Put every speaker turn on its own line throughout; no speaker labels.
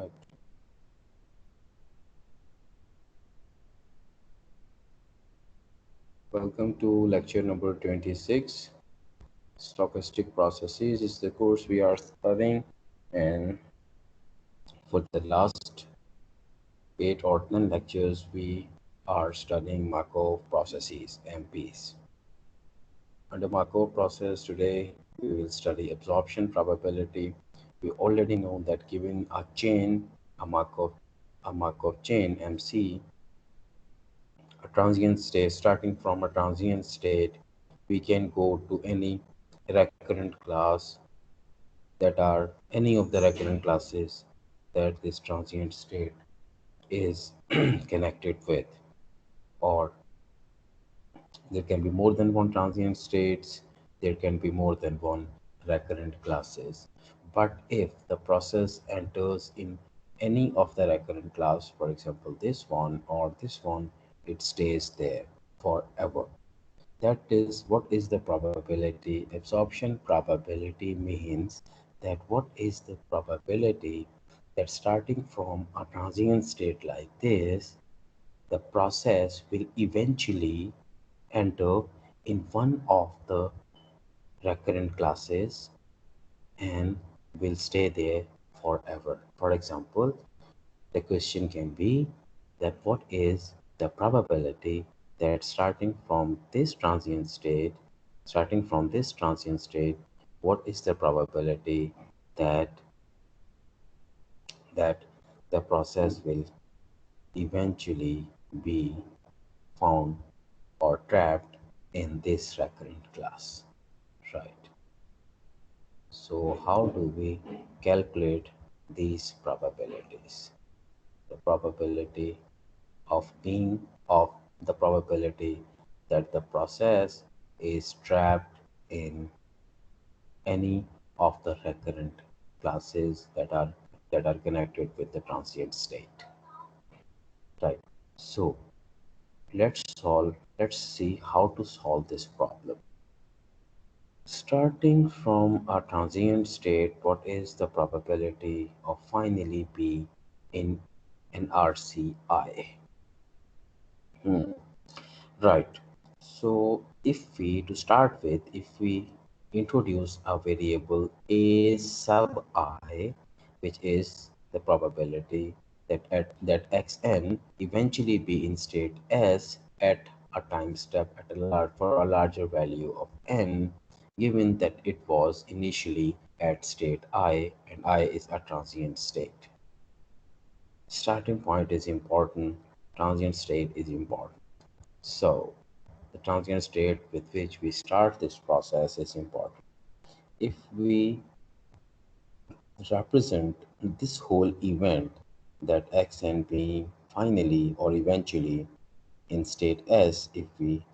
Right. Welcome to lecture number 26. Stochastic processes is the course we are studying, and for the last 8 or 10 lectures, we are studying Markov processes, MPs. Under Markov process, today we will study absorption probability. We already know that given a chain, a Markov chain, MC, a transient state, starting from a transient state, we can go to any recurrent class that are any of the recurrent classes that this transient state is connected with, or there can be more than one transient states, there can be more than one recurrent classes. But if the process enters in any of the recurrent class, for example this one or this one, it stays there forever. That is, what is the probability? Absorption probability means that what is the probability that starting from a transient state like this, the process will eventually enter in one of the recurrent classes and will stay there forever. For example, the question can be that what is the probability that starting from this transient state, what is the probability that that the process will eventually be found or trapped in this recurrent class, right? So how do we calculate these probabilities? The probability of the probability that the process is trapped in any of the recurrent classes that are connected with the transient state, right? So let's see how to solve this problem. Starting from a transient state, what is the probability of finally be in an RCI? Right. So to start with, if we introduce a variable a sub I, which is the probability that xn eventually be in state s at a time step for a larger value of n, given that it was initially at state I and I is a transient state. Starting point is important, transient state is important. So the transient state with which we start this process is important. If we represent this whole event, that xn being finally or eventually in state S, if we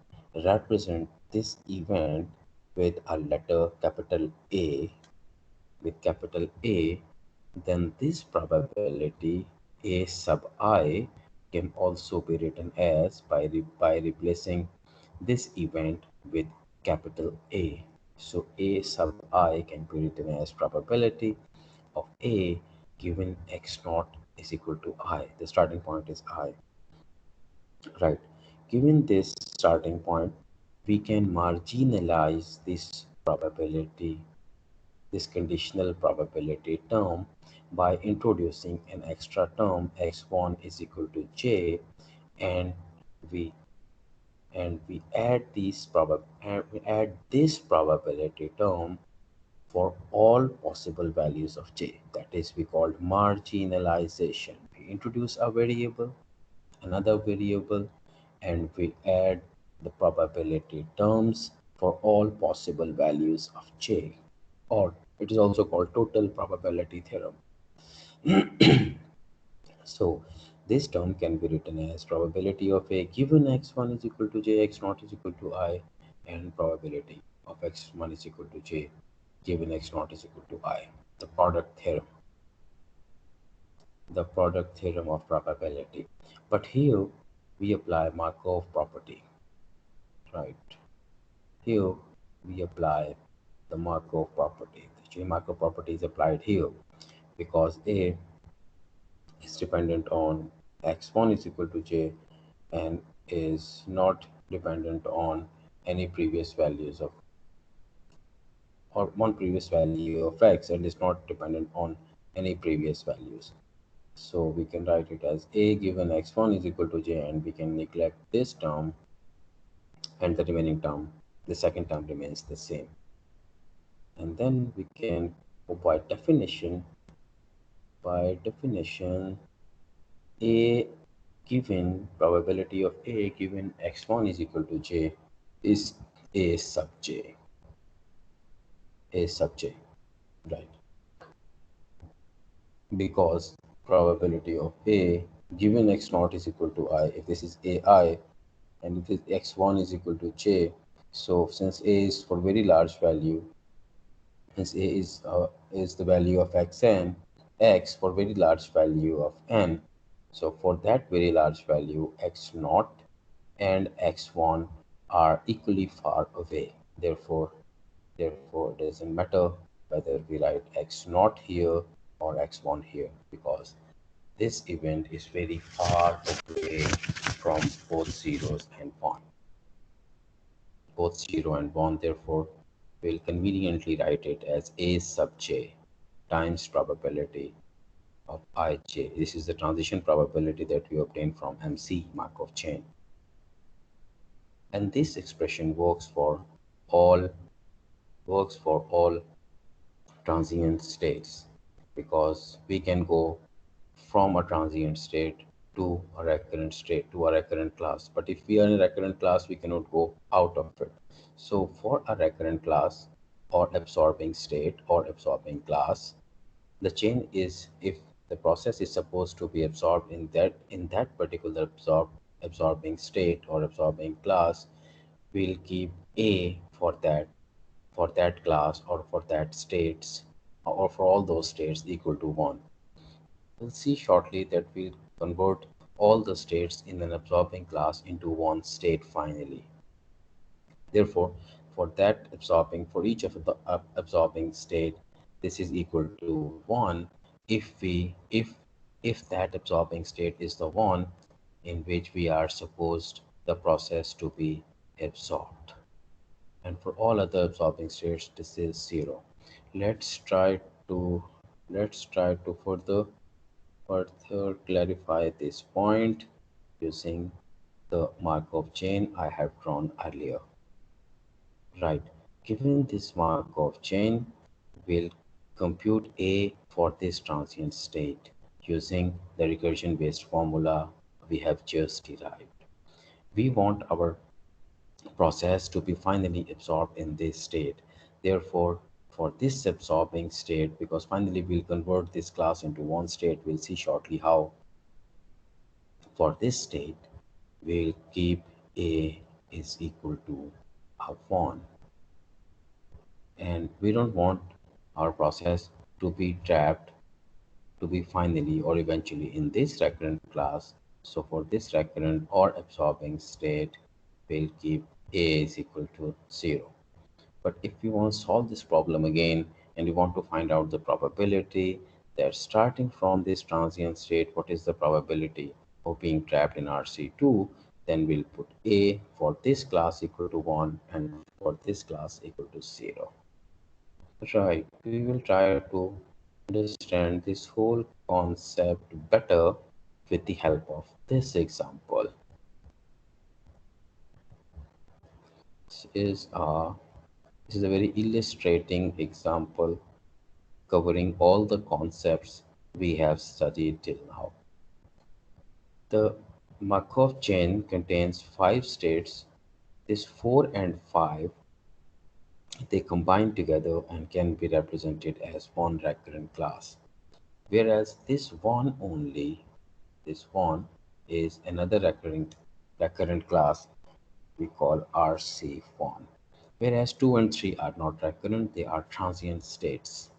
represent this event with a letter capital A, then this probability A sub I can also be written as by replacing this event with capital A. So A sub I can be written as probability of A given x naught is equal to I. The starting point is I. Right. Given this starting point, we can marginalize this probability, this conditional probability term, by introducing an extra term x1 is equal to j, and we we add this probability term for all possible values of j. That is we call marginalization. We introduce a variable, another variable, and we add the probability terms for all possible values of j, or it is also called total probability theorem. So this term can be written as probability of a given x1 is equal to j, x naught is equal to I, and probability of x1 is equal to j given x naught is equal to I. The product theorem. The product theorem of probability. But here we apply Markov property, right? Here we apply the Markov property. The Markov property is applied here because is dependent on x1 is equal to j and is not dependent on any previous values of or one previous value of x and is not dependent on any previous values. So we can write it as a given x1 is equal to j, and we can neglect this term, and the remaining term, the second term, remains the same. And then we can, by definition, a given probability of a given x1 is equal to j is a sub j, a sub j, right? Because probability of a given x naught is equal to I, if this is ai, and if x1 is equal to j, so since a is for very large value, since a is the value of xn, x for very large value of n, so for that very large value x naught and x1 are equally far away. Therefore, it doesn't matter whether we write x naught here or x1 here, because this event is very far away from both zeros and 1. Both 0 and 1, therefore, we'll conveniently write it as a sub j times probability of ij. This is the transition probability that we obtained from MC, Markov chain. And this expression all works for all transient states, because we can go from a transient state to a recurrent state to a recurrent class. But if we are in a recurrent class, we cannot go out of it. So for a recurrent class or absorbing state or absorbing class, the chain is, if the process is supposed to be absorbed in that particular absorbing state or absorbing class, we'll keep a for that class or for that states or for all those states equal to 1. We'll see shortly that we'll convert all the states in an absorbing class into one state finally. Therefore, for each of the absorbing state, this is equal to 1 if that absorbing state is the one in which we are supposed the process to be absorbed. And for all other absorbing states, this is 0. Let's try to further clarify this point using the Markov chain I have drawn earlier. Right, given this Markov chain, we'll compute A for this transient state using the recursion based formula we have just derived. We want our process to be finally absorbed in this state. Therefore, for this absorbing state, because finally we'll convert this class into one state, we'll see shortly how. For this state, we'll keep A is equal to 1, and we don't want our process to be trapped to be finally or eventually in this recurrent class. So for this recurrent or absorbing state, we'll keep A is equal to 0. But if we want to solve this problem again and we want to find out the probability that starting from this transient state, what is the probability of being trapped in RC2, then we'll put A for this class equal to 1 and for this class equal to 0. Right, we will try to understand this whole concept better with the help of this example. This is a very illustrating example covering all the concepts we have studied till now. The Markov chain contains 5 states. This 4 and 5, they combine together and can be represented as one recurrent class. Whereas this one is another recurrent class we call RC1. Whereas 2 and 3 are not recurrent, they are transient states.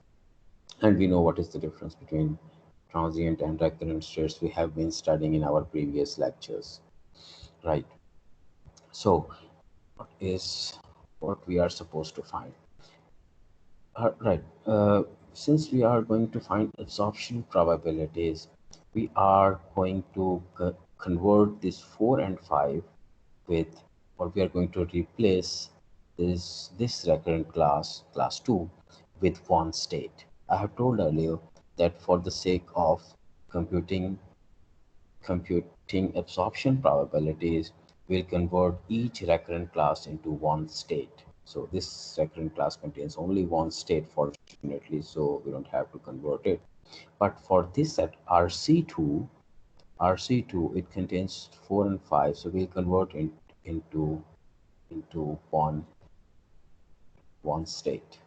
And we know what is the difference between transient and recurrent states. We have been studying in our previous lectures, right? So what is what we are supposed to find? Right, since we are going to find absorption probabilities, we are going to convert this 4 and 5 with, or we are going to replace this recurrent class 2 with one state. I have told earlier that for the sake of computing computing absorption probabilities, we'll convert each recurrent class into one state. So this recurrent class contains only one state, fortunately, so we don't have to convert it. But for this set RC2, it contains 4 and 5, so we'll convert it into one state.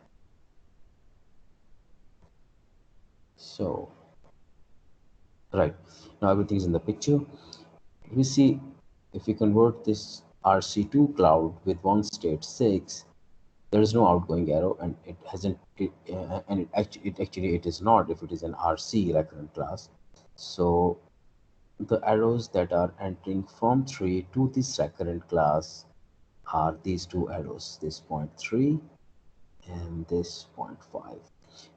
So right now everything's in the picture. We see if we convert this RC2 cloud with one state 6, there is no outgoing arrow, and it hasn't and it is not if it is an RC recurrent class. So the arrows that are entering from 3 to this recurrent class are these two arrows, this point 3 and this point 5.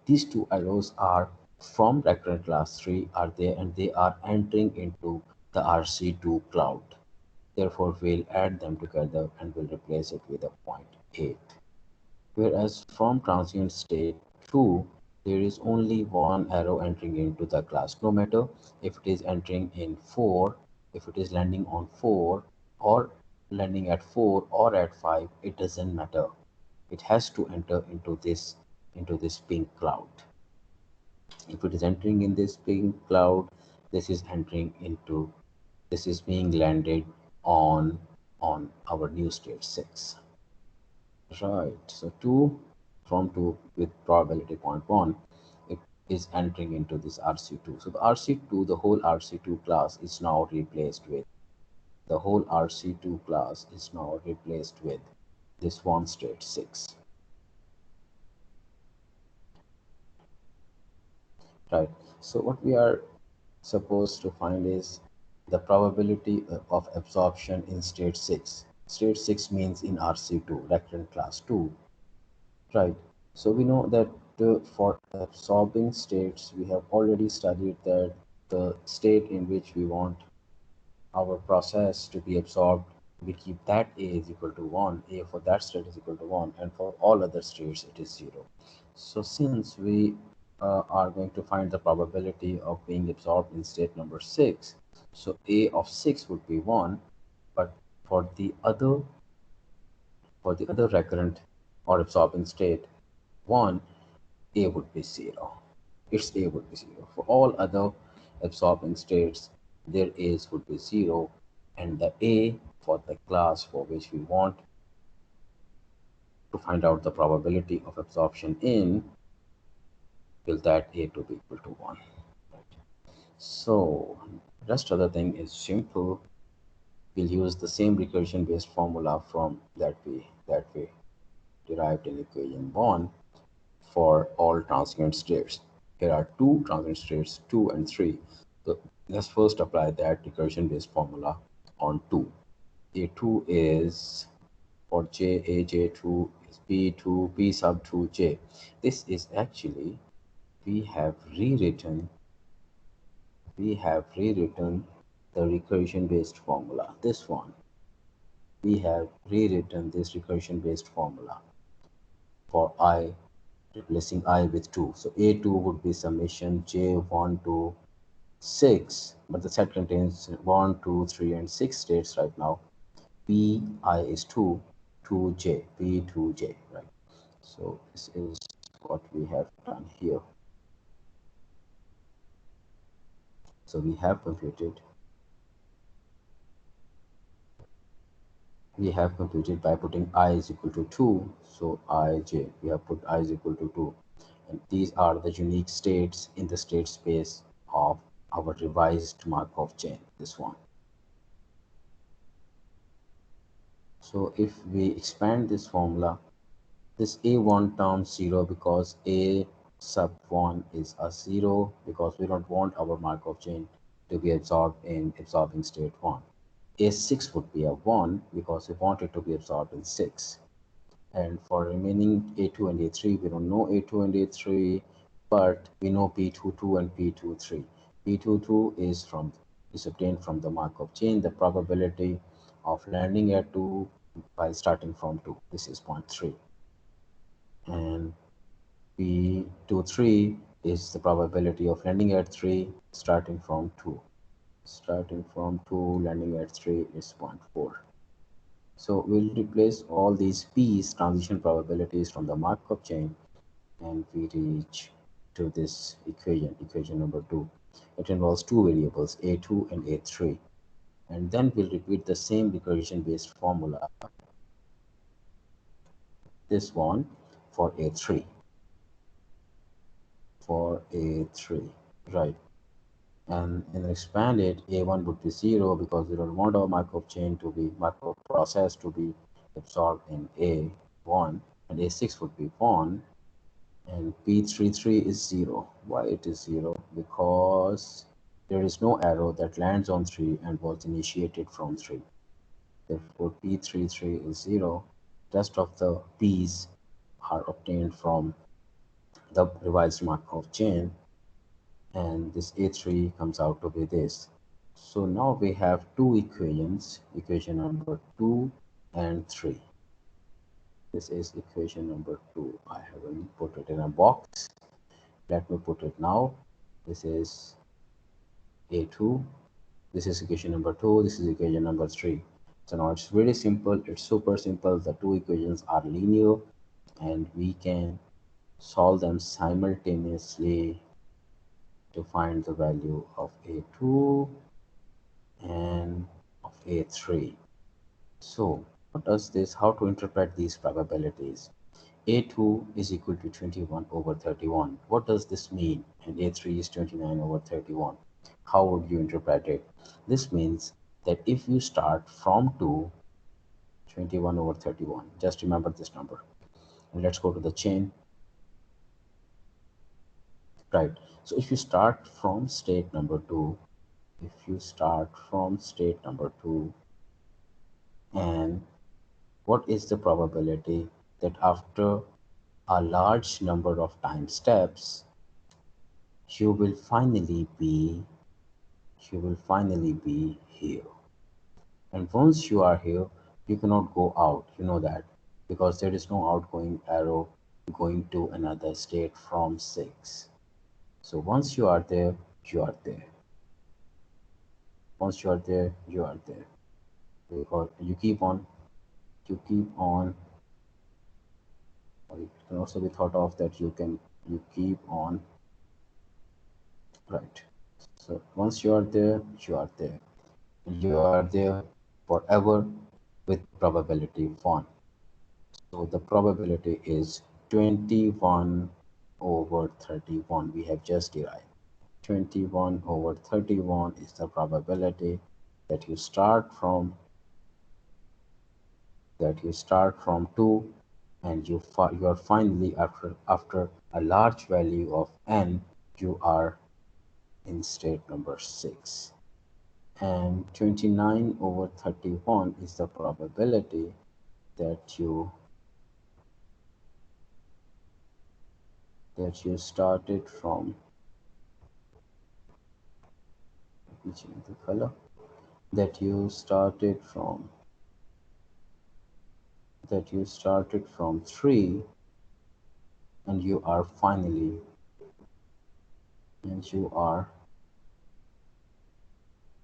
These two arrows are from recurrent class 3 are there, and they are entering into the RC2 cloud. Therefore, we'll add them together and we'll replace it with a point 8. Whereas from transient state 2, there is only one arrow entering into the class. No matter if it is entering in 4, if it is landing on 4 or landing at 4 or at 5, it doesn't matter. It has to enter into this pink cloud. If it is entering in this pink cloud, this is being landed on our new state 6. Right, so 2 from 2 with probability 0.1, it is entering into this RC2. So the RC2, the whole RC2 class is now replaced with this one state 6. Right, so what we are supposed to find is the probability of absorption in state 6. State 6 means in RC2, recurrent class 2. Right. So we know that for absorbing states, we have already studied that the state in which we want our process to be absorbed, we keep that A is equal to 1, A for that state is equal to 1, and for all other states it is 0. So since we are going to find the probability of being absorbed in state number 6, so A of 6 would be 1, but for the other recurrent or absorbing state 1, A would be 0. Its A would be 0. For all other absorbing states, their A's would be 0, and the A for the class for which we want to find out the probability of absorption in, will that A to be equal to 1. So rest of the thing is simple. We'll use the same recursion based formula from that we derived in equation 1 for all transient states. Here are two transient states, 2 and 3. So let's first apply that recursion based formula on 2. A2 is for j, aj2 is b2, b sub 2j. This is actually, we have rewritten the recursion based formula. This one, we have rewritten this recursion based formula for I, replacing I with 2. So A2 would be summation J1 to 6, but the set contains 1, 2, 3, and 6 states right now. Pi is 2, 2j, P2j, right? So this is what we have done here. So we have computed by putting I is equal to 2, so ij, we have put I is equal to 2, and these are the unique states in the state space of our revised Markov chain, this one. So if we expand this formula, this A1 turns 0 because A sub 1 is a 0, because we don't want our Markov chain to be absorbed in absorbing state 1. A6 would be a 1 because we want it to be absorbed in 6. And for remaining A2 and A3, we don't know A2 and A3, but we know P22 and P23. P22 is obtained from the Markov chain. The probability of landing at 2 while starting from 2. This is 0.3. And P23 is the probability of landing at 3 starting from 2. Starting from 2, landing at 3 is 0.4. So we'll replace all these P's, transition probabilities, from the Markov chain, and we reach to this equation number 2. It involves two variables, A2 and A3. And then we'll repeat the same recursion based formula, this one, for A3. Right. And expand it, A1 would be 0 because we don't want our Markov process to be absorbed in A1, and A6 would be 1, and P33 is 0. Why it is 0? Because there is no arrow that lands on 3 and was initiated from 3. Therefore, P33 is 0. Rest of the P's are obtained from the revised Markov chain, and this A3 comes out to be this. So now we have two equations, equation number 2 and 3. This is equation number 2. I haven't put it in a box. Let me put it now. This is A2. This is equation number 2. This is equation number 3. So now it's very simple. It's super simple. The two equations are linear and we can solve them simultaneously to find the value of A2 and of A3. So what does this, how to interpret these probabilities? A2 is equal to 21 over 31. What does this mean? And A3 is 29 over 31. How would you interpret it? This means that if you start from 2, 21 over 31, just remember this number. And let's go to the chain. Right. So if you start from state number 2, and what is the probability that after a large number of time steps you will finally be here? And once you are here, you cannot go out, you know that, because there is no outgoing arrow going to another state from 6. So once you are there, you are there. Once you are there, you are there. Because you keep on, or it can also be thought of that you keep on, right? So once you are there, you are there. You are there forever with probability 1. So the probability is 21 over 31. We have just derived. 21 over 31 is the probability that you start from 2, and you are finally, after a large value of n, you are in state number 6. And 29 over 31 is the probability that you started from, let me change the color, that you started from 3, and you are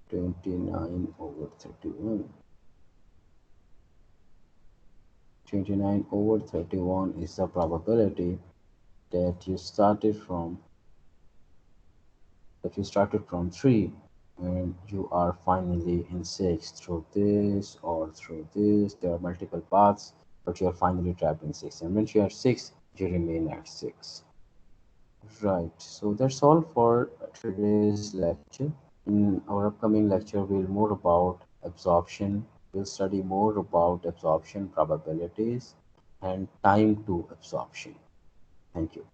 29 over 31. 29 over 31 is the probability that you started from 3, and you are finally in 6 through this or through this. There are multiple paths, but you are finally trapped in 6. And once you are 6, you remain at 6. Right. So that's all for today's lecture. In our upcoming lecture, we'll study more about absorption probabilities and time to absorption. Thank you.